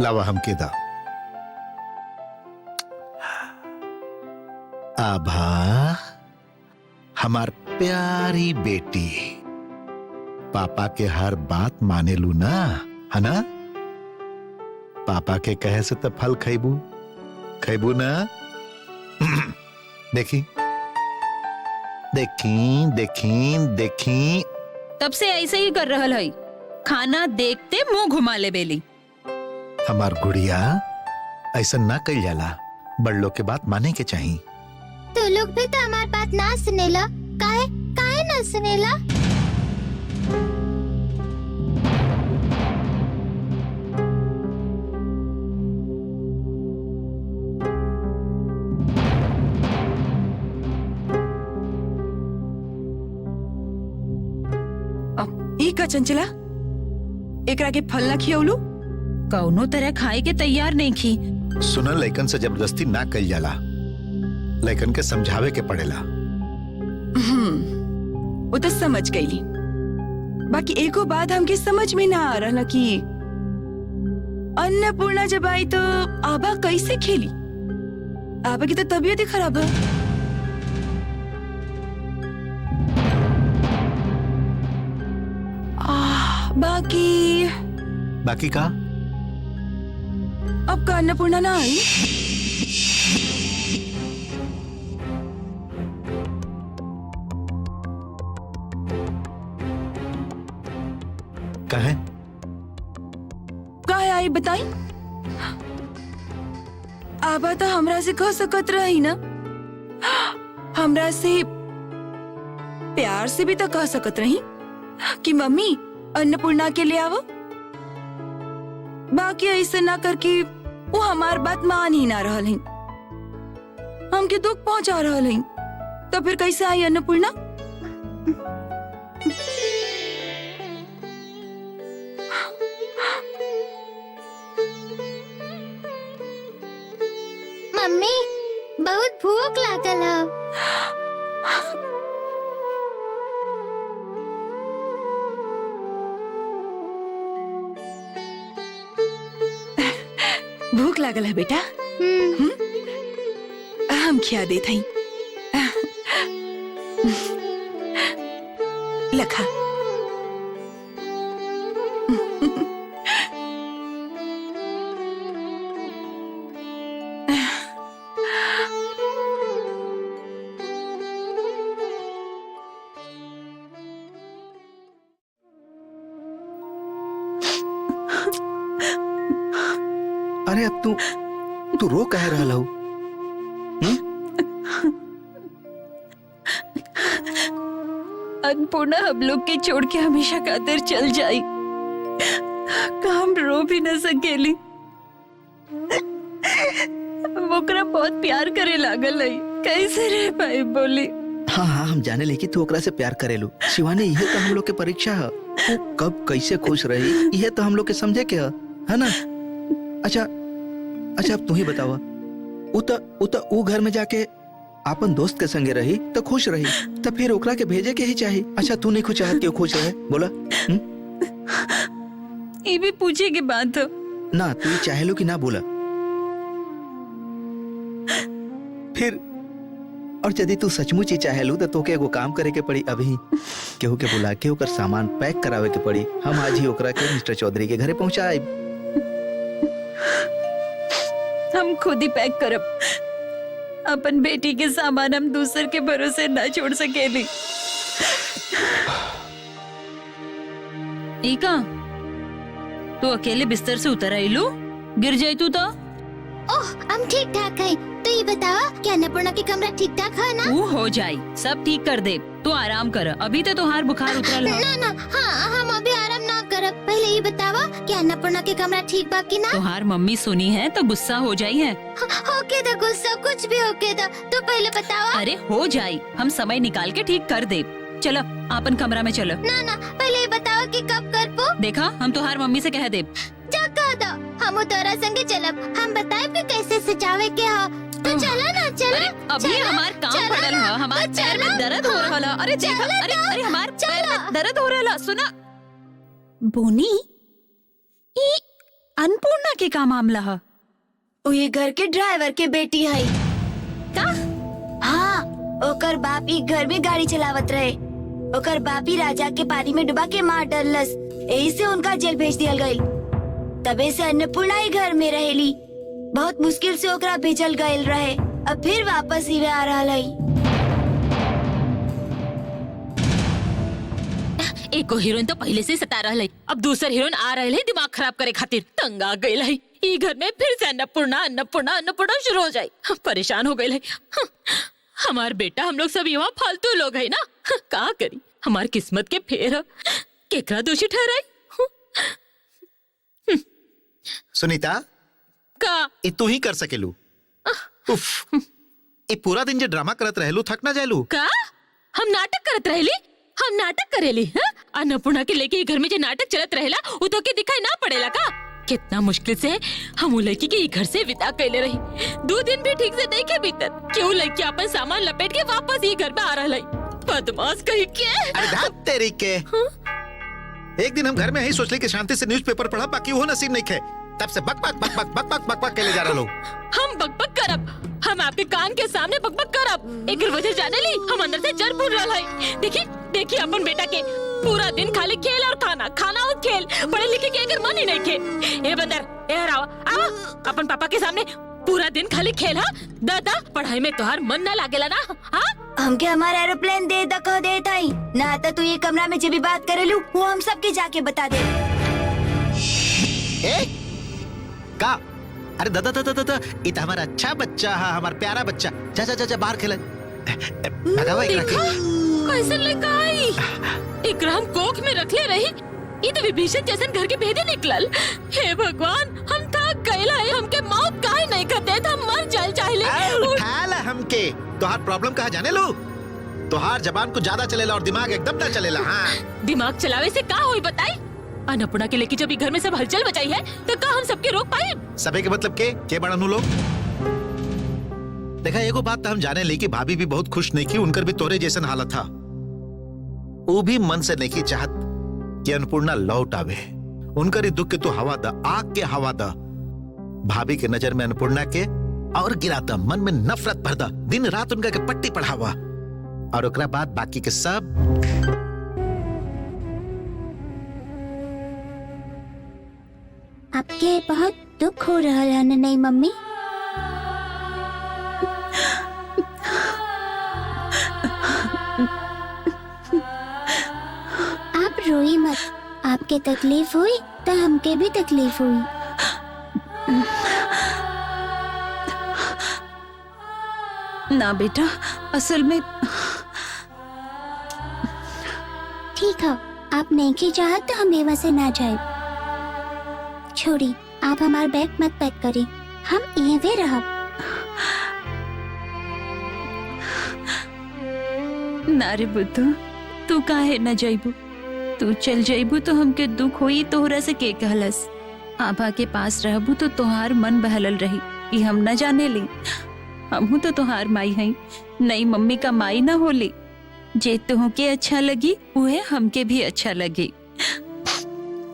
लावा हमके दा। आभा हमार प्यारी बेटी, पापा के हर बात माने लू ना, है ना? पापा के कहे से तो फल खैबू खैबू ना। देखी देखी देखी देखी तब से ऐसे ही कर रहल है, खाना देखते मुंह घुमा ले बेली। हमार गुड़िया ऐसा ना कल जाला, बड़ लोग के बात माने के चाहिए। तो लोग भी तो हमार बात ना सुनेला, काहे काहे ना सुनेला? ई का चंचला, एकरा के फल ना खियौलू? कौनो तरह खाए के तैयार नहीं खी। सुना, लइकन से जबरदस्ती ना कल जाला, लइकन के समझावे के पड़ेला। वो तो समझ गईली, बाकी एको बात हमके समझ में ना आ रहा कि अन्नपूर्णा जब आई तो आबा कैसे खेली? आबा की तो तबीयत ही खराब है। बाकी का अब का अन्नपूर्णा ना आई? कहे काहे आई बताई? आबा तो हमरा से कह सकत रही ना, हमरा से प्यार से भी तो कह सकत रही कि मम्मी अन्नपूर्णा के लिए आवो। बाकी ऐसे ना करके वो हमार बात मान ही ना रहल है, हमके दुख पहुंचा रहल है, तो फिर कैसे आई अन्नपूर्णा? मम्मी बहुत भूख लागल है। भूख लागल है बेटा? हम खिया देत हई, लखा। अरे अब तू रो कह रहा हो? अन्नपूर्णा हम लोग के छोड़ के हमेशा खातिर चल जाई, काम रो भी न सकेली। ओकरा बहुत प्यार करे लागल है, कैसे रह पाई बोली? हाँ हाँ, हम जाने ले कि तू ओकरा से प्यार करेलू। शिवानी, यह तो हम लोग के परीक्षा है, तू कब कैसे खुश रही यह तो हम लोग के समझे के है ना? अच्छा अच्छा, अब तू ही बतावा, उ घर में जाके अपन दोस्त के संगे रही तो खुश रही, तो फिर ओकरा के भेजे के ही चाहिए। अच्छा, तू नहीं खुश चाहत कि खुश रहे? बोला। ये भी पूछे के बात हो ना, तू चाहेलू कि ना? बोला फिर। और यदि तू सचमुच ही चाहेलू तो तोके एगो काम करे के पड़ी, अभी केहू के बुला के ओकर सामान पैक करावे के पड़ी। हम आज ही ओकरा के मिस्टर चौधरी के घरे पहुंचाए। हम खुद ही पैक करब, अपन बेटी के सामान हम दूसर के भरोसे ना छोड़ सकेली। ईका, तू अकेले बिस्तर से उतर आई लू, गिर जाई तू तो? ओह, हम ठीक ठाक है। तो ये बताओ क्या अन्नपूर्णा की कमरा ठीक ठाक है ना? तू हो जाई, सब ठीक कर दे, तू आराम कर। अभी तो तुहार बुखार उतरल है। ना ना, हाँ हम अभी आराम ना करब। पहले ये बतावा क्या अन्नपूर्णा की कमरा ठीक बा कि ना? तुहार मम्मी सुनी है तो गुस्सा हो जाई है। होके दा गुस्सा, कुछ भी होके दा, तो पहले बतावा। अरे हो जाई, हम समय निकाल के ठीक कर दे। चलो अपन कमरा में चलो। ना ना, पहले ये बतावा कि कब कर पो। देखा, हम तुहार मम्मी से कह दे। जा कह दो, हम तोरा संगे चलब। हम बताए कि कैसे सजावे के हा। तो चला ना, चला। अरे अभी हमार काम पड़ल है, हमार पैर में दर्द हो रहा है। अरे देखा, अरे अरे हमार पैर में दर्द हो रहा है। सुना बोनी, अन्नपूर्णा के का मामला है? ओ ये घर के ड्राइवर के बेटी है का? हाँ, ओकर बाप ई घर में गाड़ी चलावत रहे। ओकर बापी राजा के पानी में डुबा के मार डलस, यही से उनका जेल भेज दिया गयी। तबे से अन्नपूर्णा ही घर में रहेली। बहुत मुश्किल से ओकरा भेजल गयल रहे, अब फिर वापस ही आ रहा है। एको हीरोइन तो पहले से सता रहा है, अब दूसर हीरोइन आ रहे है दिमाग खराब करे खातिर। तंग आ गई है ई घर में, फिर से अन्नपूर्णा अन्नपूर्णा अन्नपूर्णा शुरू हो जाए। परेशान हो गए है। हमार बेटा हम लोग सब यहाँ फालतू लोग है ना, का करी? हमार किस्मत के फेर केकरा दोषी ठहराई? सुनीता, का ई तू ही कर सकेलू। उफ, ई पूरा दिन जे ड्रामा करत रहलू, थक ना जालू? का हम नाटक करत रहली? हम नाटक करेली? अन्नपूर्णा के लेके घर में जो नाटक चलत रहेला वो तो के दिखाई ना पड़ेला का? कितना मुश्किल से हम वो लड़की के घर से विदा कैले रही। 2 दिन भी ठीक से नहीं के भीतर क्यों लड़की अपन सामान लपेट के वापस ये घर में आ रहा है। बदमाश कहीं के। अरे धात तेरी के। एक दिन हम घर में ही सोच ली कि शांति से न्यूज़पेपर पढ़ा, बाकी वो नसीब नहीं खे। तब से बक बक बक बक बक बक बक बक के ले जा रहा लोग। हम बकबक करब, हम आपके कान के सामने बकबक करब। एक वजह जाने ली हम अंदर से जर फूट रहा है। देखिए देखिए अपन बेटा के पूरा दिन खाली खेल और खाना, खाना और खेल। पढ़े लिखे के अगर मन ही नहीं खे। ए बंदर, ए हरावा, आवा अपन पापा के सामने पूरा दिन खाली खेल। हाँ दादा, पढ़ाई में तोहार मन ना लागेला ना? हाँ हमके हमारा एरोप्लेन दे दखा दे ताई ना, तो तू ये कमरा में जो भी बात करेलू वो हम सबके जाके बता दे। ए? का? अरे दादा दादा दादा, ये तो हमारा अच्छा बच्चा है, हमारा प्यारा बच्चा। जा जा जा जा बाहर खेले। भगावा एकरा के। कैसे लेकर आई? एकरा हम कोख में रख ले रही, ये तो विभीषण जैसन घर के भेदे निकलल। हे भगवान, हम थक गए हैं, हमके मौत काहे नहीं करते तो हम मर जाए चाहे। उठा ला हमके। तोहार प्रॉब्लम कहाँ जाने लो? तोहार जबान को ज्यादा चलेला और दिमाग एकदम ना चलेला। हाँ दिमाग चलावे से का होई बताई? अन्नपूर्णा के लेके जब घर में सब हलचल बचाई है तो का हम सबके रोक पाए? सबे के मतलब के बड़ा लोग। देखा, एगो बात तो हम जाने ली कि भाभी भी बहुत खुश नहीं की, उनकर भी तोरे जैसन हालत था। वो भी मन से नहीं चाहत कि अन्नपूर्णा लौट आवे। उनकर ही दुख के तू हवा दा, आग के हवा दा। भाभी के नजर में अन्नपूर्णा के और गिराता, मन में नफरत भर दा, दिन रात उनका के पट्टी पढ़ावा, और ओकरा बाद बाकी के सब। आपके बहुत दुख हो रहा है नहीं मम्मी? आप रोई मत, आपके तकलीफ हुई तो हमके भी तकलीफ हुई। ना बेटा, असल में ठीक है, आप नहीं की चाहत तो हम यहाँ से ना जाए। छोड़ी, आप हमारा बैग मत पैक करें, हम यहीं रह। ना रे बुद्धू, तू काहे न जाइबू? तू चल जाइबू तो हमके दुख होई, तोहरा से के कहलस। आभा के पास रहबू तो तोहार मन बहलल रही, ये हम न जाने ली। हमहू तो तोहार माई हई, नई मम्मी का माई ना होली। जे तुहके अच्छा लगी उहे हमके भी अच्छा लगी।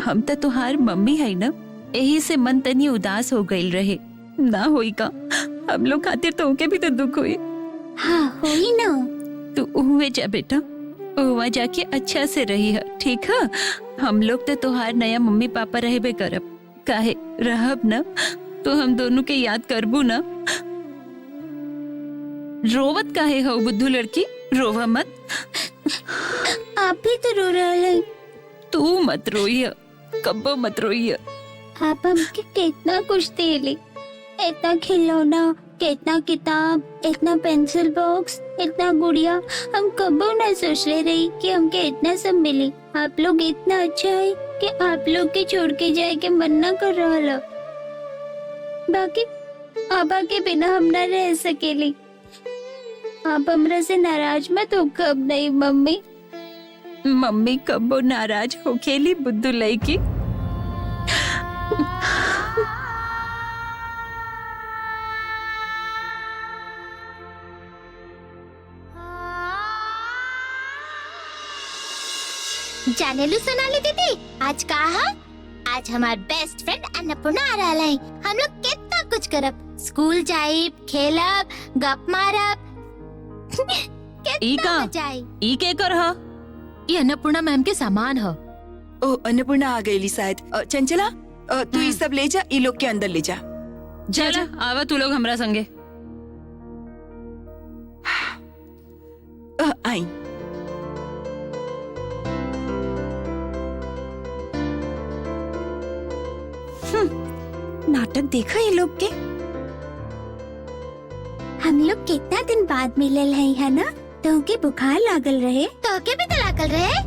हम तो तोहार मम्मी है ना, यही से मन तनी उदास हो गई रहे। ना होई का, हम लोग खातिर तुमके भी तो दुख हुई। हाँ होई ना। तू उहुए जा बेटा, उहुआ जाके अच्छा से रही है, ठीक है? हम लोग तो तोहार नया मम्मी पापा रहबे करब, काहे रहब ना, तो हम दोनों के याद करबू ना। रोवत काहे हो बुद्धू लड़की, रोवा मत। आप भी तो रो रहे हैं। तू मत रोइया, कब्बो मत रोइया। आप हमके कितना कुछ देली, इतना खिलौना, कितना किताब, इतना पेंसिल बॉक्स, इतना गुड़िया। हम कबो न सोच रही कि हमके इतना सब मिले। आप लोग इतना अच्छा है कि आप लोग के छोड़ के जाए के मन न कर रहा। बाकी आबा के बिना हम न रह सकेली। आप हमरा से नाराज मत हो, कब नहीं मम्मी। मम्मी कब्बो नाराज हो खेली बुद्धू लड़की। जाने लू सोनाली दीदी, आज कहा आज हमार बेस्ट फ्रेंड अन्नपूर्णा आ रहा है। हम लोग कितना कुछ करब, स्कूल जाइब, खेलब, गप मारब। ई का? कितना मजा आई। ई के कर ह? ये अन्नपूर्णा मैम के सामान है। ओ अन्नपूर्णा आ गई शायद। चंचला तू ये सब ले जा, ये लोग के अंदर ले जा। चला आवा तू लोग हमरा संगे। आई। नाटक देखा ये लोग के। हम लोग कितना दिन बाद मिलल है ना? तो के बुखार लागल रहे, तो के भी तो लागल रहे।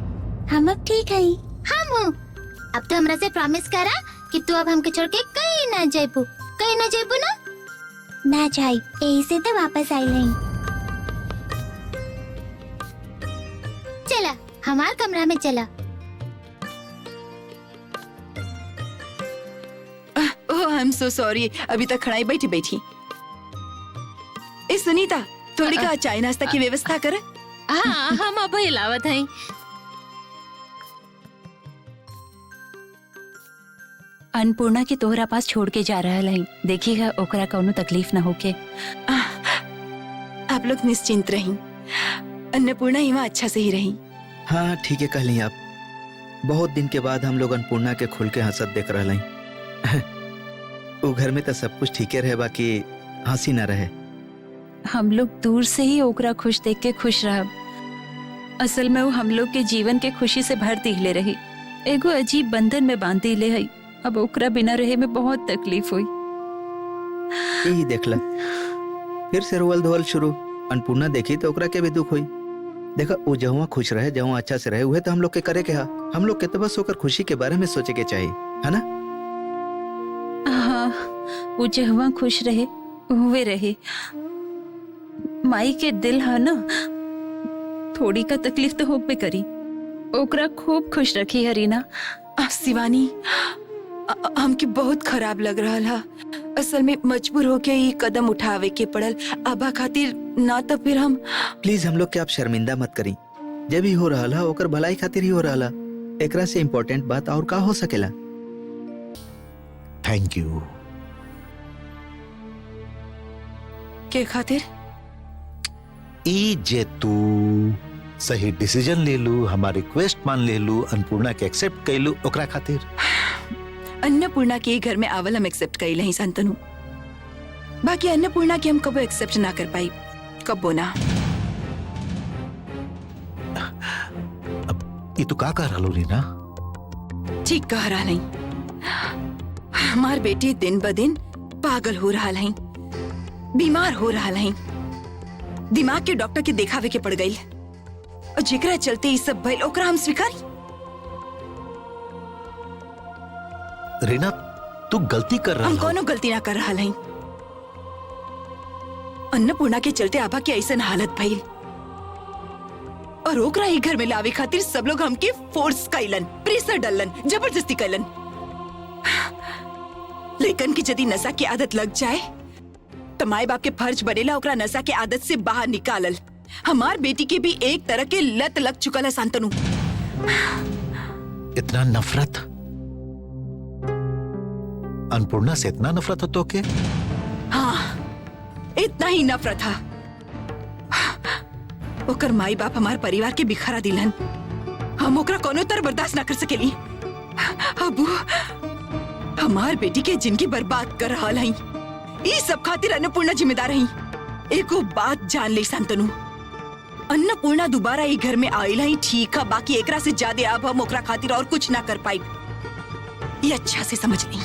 हम अब ठीक है। हम हूँ। अब तो हमरा से प्रॉमिस करा कि तू अब हमके छोड़ के कहीं ना जाइबू, कहीं ना जाइबू ना? ना जाई, यही से तो वापस आई नहीं। चला हमार कमरा में चला। ओह आई एम सो सॉरी, अभी तक खड़ाई बैठी बैठी। ए सुनीता, थोड़ी का चाय नाश्ता की व्यवस्था कर। हाँ हम अब हिलावत हैं। अन्नपूर्णा के तोहरा पास छोड़ के जा रहा है, देखिएगा ओकरा कौनो तकलीफ ना होके। आप लोग निश्चिंत रही, अन्नपूर्णा यहाँ अच्छा से ही रही। हाँ ठीक है कहली आप। बहुत दिन के बाद हम लोग अन्नपूर्णा के खुल के हंसत देख रहा हैं। वो घर में तो सब कुछ ठीक है रहे, बाकी हंसी ना रहे। हम लोग दूर से ही ओकरा खुश देख के खुश रह। असल में वो हम लोग के जीवन के खुशी से भर दिले रही, एगो अजीब बंधन में बांध दिले है। अब ओकरा बिना रहे में बहुत तकलीफ हुई। यही देखला, फिर से रोवल धोवल शुरू। अन्नपूर्णा देखी तो ओकरा के भी दुख हुई। देखा वो जहाँ खुश रहे, जहाँ अच्छा से रहे, वह तो हम लोग के करे के हा। हम लोग के तो बस होकर खुशी के बारे में सोचे के चाहिए, है ना? हाँ, वो जहाँ खुश रहे हुए रहे। माई के दिल है ना, थोड़ी का तकलीफ तो होबे करी। ओकरा खूब खुश रखी है रीना। शिवानी, हमके बहुत खराब लग रहा है। असल में मजबूर होके ये कदम उठावे के पड़ल आबा खातिर, ना तो फिर हम। प्लीज हम लोग के आप शर्मिंदा मत करी। जब ही हो रहा है ओकर भलाई खातिर ही हो रहा। एकरा से इम्पोर्टेंट बात और का हो सकेला? Thank you. के खातिर? ई जे तू सही डिसीजन ले लू, हमारी रिक्वेस्ट मान ले लू, अन्नपूर्णा के एक्सेप्ट कर लू, ओकरा खातिर। अन्नपूर्णा के घर में आवल हम एक्सेप्ट कर ही संतनु। बाकी अन्नपूर्णा के हम कबो एक्सेप्ट ना कर पाई, कबो ना। अब ये तू का कह रहा रीना? ठीक कह रहा नहीं। हमार बेटी दिन ब दिन पागल हो रहा है, बीमार हो रहा है, दिमाग के डॉक्टर के देखावे के पड़ गई, और जेकरा चलते ये सब भइल ओकरा हम स्वीकारी। रीना तू गलती कर रहा हम है। कोनो गलती ना कर रहा है। अन्नपूर्णा के चलते आभा की ऐसा हालत भइल, और ओकरा ही घर में लावे खातिर सब लोग हमके फोर्स कैलन, प्रेशर डालन, जबरदस्ती कैलन। लेकिन की यदि नशा की आदत लग जाए तो माए बाप के फर्ज बनेला ओकरा नशा के आदत से बाहर निकालल। हमार बेटी के भी एक तरह के लत लग चुका है शांतनु। इतना नफरत? अन्नपूर्णा से इतना नफरत हो तो के? हाँ, इतना ही नफरत था। ओकर माई बाप हमार परिवार के बिखरा दिलन, हम ओकरा कोनो तरह बर्दाश्त ना कर सकेली। अबू हमार बेटी के जिंदगी बर्बाद कर रहा है, ये सब खातिर अन्नपूर्णा जिम्मेदार है। एको बात जान ले शांतनु, अन्नपूर्णा दोबारा ये घर में आयल है ठीक है, बाकी एकरा से ज्यादा अब हम ओकरा खातिर और कुछ ना कर पाई, ये अच्छा से समझ ली।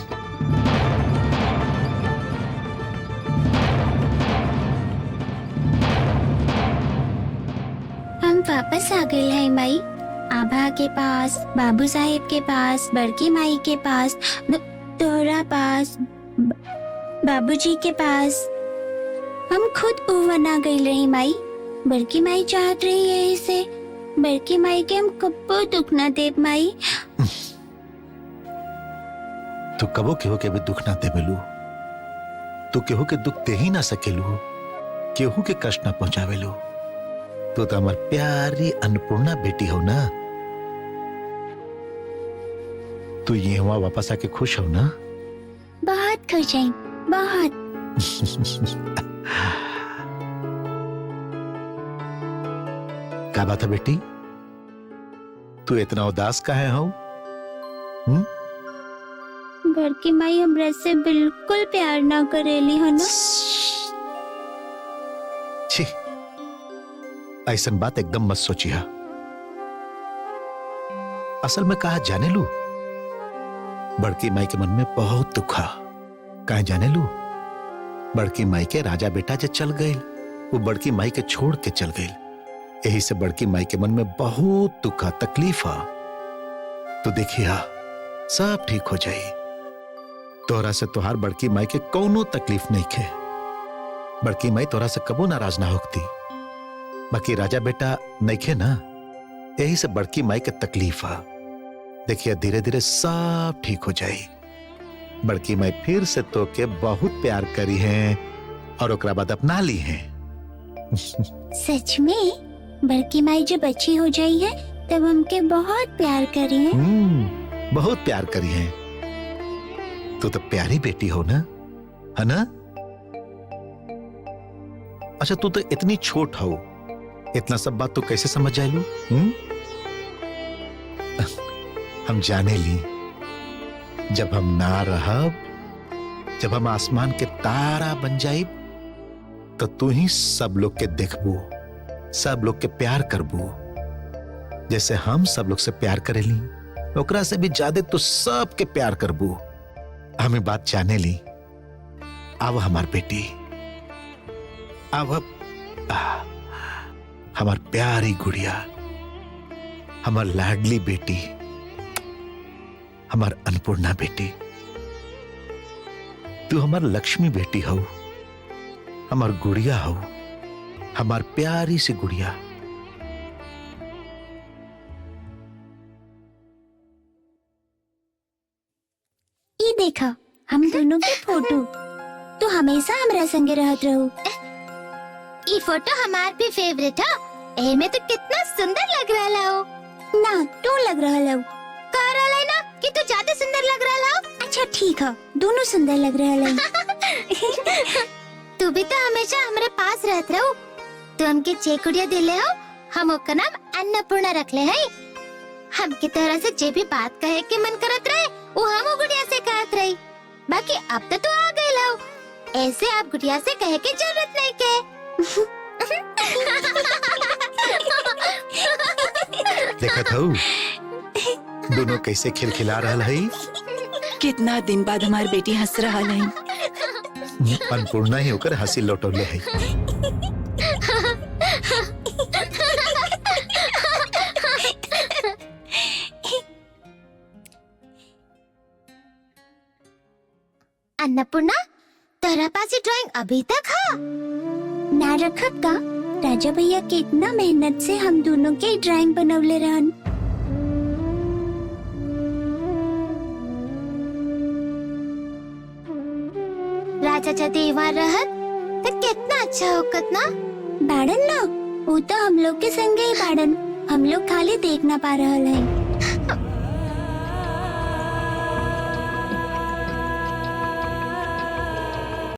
हम वापस आ गए हैं माई, आभा के पास, बाबू साहेब के पास, बड़की माई के पास, तोहरा पास, बाबूजी के पास। हम खुद उवन गई रही माई। बड़की माई चाहत रही है इसे, बड़की माई के हम कब्बो दुख ना दे माई। तू कबो केहू के भी दुख ना दे मिलू, तू केहू के दुख दे ही ना सकेलू, केहू के कष्ट ना पहुंचावेलू। तू तो हमार प्यारी अन्नपूर्णा बेटी हो ना। तू ये हुआ वापस आके खुश हो ना? बहुत खुश हैं, बहुत। क्या बात है बेटी, तू इतना उदास काहे हो? बड़की माई हमरा से बिल्कुल प्यार ना करेली है ना। छी, ऐसन बात एकदम मत सोचिया। असल में कहा जाने लू, बड़की माई के मन में बहुत दुख है। कहा जाने लू, बड़की माई के राजा बेटा जो चल गए, वो बड़की माई के छोड़ के चल गए। यही से बड़की माई के मन में बहुत दुख है, तकलीफ है। तो देखिया सब ठीक हो जाए। तोरा से तोहार बड़की माई के कोनो तकलीफ नहीं खे। बड़की माई तोरा से कबो नाराज ना होती। बाकी राजा बेटा नहीं खे ना, यही से बड़की माई के तकलीफ है। देखिए धीरे धीरे सब ठीक हो जाए। बड़की माई फिर से तो के बहुत प्यार करी है और ओकरा बाद अपना ली है। सच में बड़की माई जब अच्छी हो जाई है तब हमके बहुत प्यार करी है। बहुत प्यार करी है। तू तो प्यारी बेटी हो ना, है ना? अच्छा तू तो इतनी छोट हो, इतना सब बात तो कैसे समझ जाए लू? हम जाने ली, जब हम ना रहब, जब हम आसमान के तारा बन जाइब, तो तू ही सब लोग के देखबू, सब लोग के प्यार करबू। जैसे हम सब लोग से प्यार करेली, ओकरा से भी ज्यादा तो सब के प्यार करबू। हमें बात जाने ली। अब हमार बेटी, अब हमार प्यारी गुड़िया, हमार लाडली बेटी, हमार अन्नपूर्णा बेटी, तू हमार लक्ष्मी बेटी हो, हमार गुड़िया हो, हमार प्यारी सी गुड़िया। ये देखा हम दोनों के फोटो, तो हमेशा हमरा संगे रहत रहू। ये फोटो हमार भी फेवरेट है। एमे तो कितना सुंदर लग रहा हो। ना तू लग रहा हो। कह रहा है ना कि तू ज्यादा सुंदर लग रहा हो। अच्छा ठीक है, दोनों सुंदर लग रहा है। तू भी तो हमेशा हमारे पास रहत रहो। तू हमके चेकुड़िया दिले हो, हम ओकर नाम अन्नपूर्णा रखले है। हमके तरह से जे भी बात कहे के मन करत रहे, वो हम गुड़िया से कहत रही। बाकी अब तो तू आ गए लो, ऐसे आप गुड़िया से कहे की जरूरत नहीं के। देखा था दोनों कैसे खिलखिला रहा है। कितना दिन बाद हमारी बेटी हंस रहा है। अन्नपूर्णा ही होकर हंसी लौटौले है। अन्नपूर्णा, तेरा पास ये ड्राइंग अभी तक है? ना रखब का? राजा भैया कितना मेहनत से हम दोनों के ड्राइंग बनवले रहन। राजा जदी वहाँ रहत तो कितना अच्छा होकत ना। बाड़न ना, वो तो हम लोग के संगे ही बाड़न। हम लोग खाली देख ना पा रहल हैं।